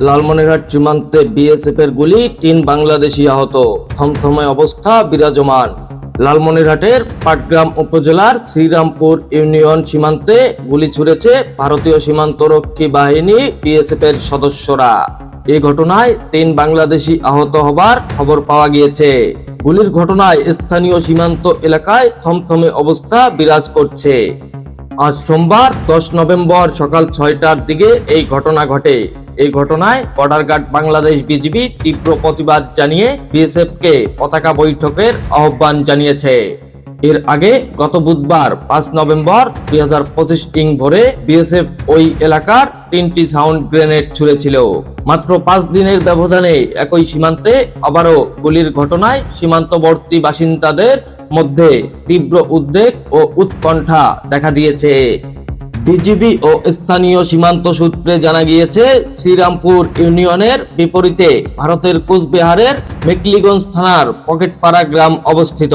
লালমনিরহাট সীমান্তে বিএসএফ এর গুলি ৩ বাংলাদেশি আহত, থমথমে অবস্থা বিরাজমান। লালমনিরহাটের পাটগ্রাম উপজেলার শ্রীরামপুর ইউনিয়ন সীমান্তে গুলি ছুড়েছে ভারতীয় সীমান্তরক্ষী বাহিনী বিএসএফ এর সদস্যরা। এই ঘটনায় ৩ বাংলাদেশি আহত হবার খবর পাওয়া গিয়েছে। গুলির ঘটনায় স্থানীয় সীমান্ত এলাকায় থমথমে অবস্থা বিরাজ করছে। আজ সোমবার ১০ নভেম্বর সকাল ৬টার দিকে এই ঘটনা ঘটে। এই ঘটনায় বর্ডার গার্ড বাংলাদেশ বিজিবি তীব্র প্রতিবাদ জানিয়ে বিএসএফ কে পতাকা বৈঠকের আহ্বান জানিয়েছে। এর আগে গত বুধবার ৫ নভেম্বর ২০২৫ ভোরে বিএসএফ ওই এলাকার ৩টি সাউন্ড গ্রেনেড ছুড়েছিল। মাত্র ৫ দিনের ব্যবধানে একই সীমান্তে আবারও গুলির ঘটনায় সীমান্তবর্তী বাসিন্দাদের মধ্যে তীব্র উদ্বেগ ও উৎকণ্ঠা দেখা দিয়েছে। বিজিবি ও স্থানীয় সীমান্ত সূত্রে জানা গিয়েছে, শ্রীরামপুর ইউনিয়নের বিপরীতে ভারতের কোচবিহারের মেকলিগঞ্জ থানার পকেটপাড়া গ্রাম অবস্থিত।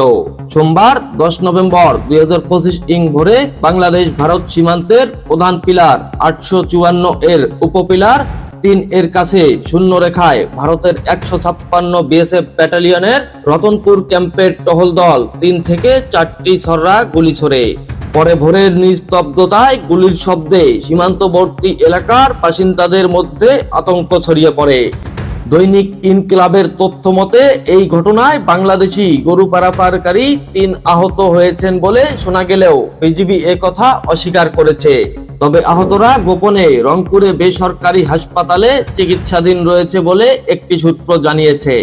সোমবার ১০ নভেম্বর ২০২৫ ভোরে বাংলাদেশ ভারত সীমান্তের প্রধান পিলার ৮৫৪ এর উপপিলার ৩ এর কাছে শূন্য রেখায় ভারতের ১৫৬ বিএসএফ ব্যাটালিয়নের রতনপুর ক্যাম্পের টহল দল ৩ থেকে ৪টি ছররা গুলি ছোড়ে। পরে ভোরের নিস্তব্ধতায় গুলির শব্দে সীমান্তবর্তী এলাকার বাসিন্দাদের মধ্যে আতঙ্ক ছড়িয়ে পড়ে। দৈনিক ইনকিলাবের তথ্য মতে এই ঘটনায় বাংলাদেশি গরু পারাপারকারী ৩ আহত হয়েছেন বলে শোনা গেলেও বিজিবি একথা অস্বীকার করেছে। তবে আহতরা গোপনে রংপুরে বেসরকারি হাসপাতালে চিকিৎসাধীন রয়েছে বলে একটি সূত্র জানিয়েছে।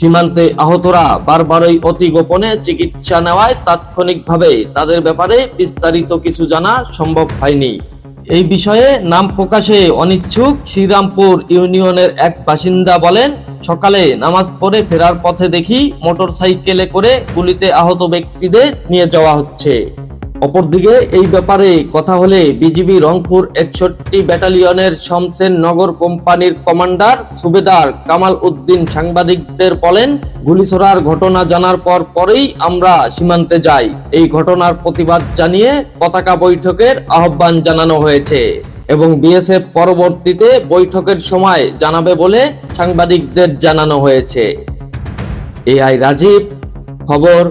সীমান্তে আহতরা বারবারই অতি গোপনে চিকিৎসা নেওয়ায় তাৎক্ষণিকভাবে তাদের ব্যাপারে বিস্তারিত কিছু জানা সম্ভব হয়নি। এই বিষয়ে নাম প্রকাশে অনিচ্ছুক শ্রীরামপুর ইউনিয়নের এক বাসিন্দা বলেন, সকালে নামাজ পড়ে ফেরার পথে দেখি মোটরসাইকেলে করে গুলিতে আহত ব্যক্তিদের নিয়ে যাওয়া হচ্ছে। অপরদিকে এই ব্যাপারে কথা হলে বিজিবি রংপুর ৬১ ব্যাটালিয়নের শমসেন নগর কোম্পানির কমান্ডার সুবেদার কামাল উদ্দিন সাংবাদিকদের বলেন, গুলি ছোড়ার ঘটনা জানার পরেই আমরা সীমান্তে যাই। এই ঘটনার প্রতিবাদ জানিয়ে পতাকা বৈঠকের আহ্বান জানানো হয়েছে এবং বিএসএফ পরবর্তীতে বৈঠকের সময় জানাবে বলে সাংবাদিকদের জানানো হয়েছে। এআই রাজীব, খবর,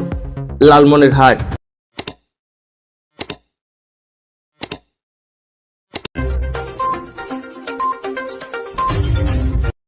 লালমনিরহাট।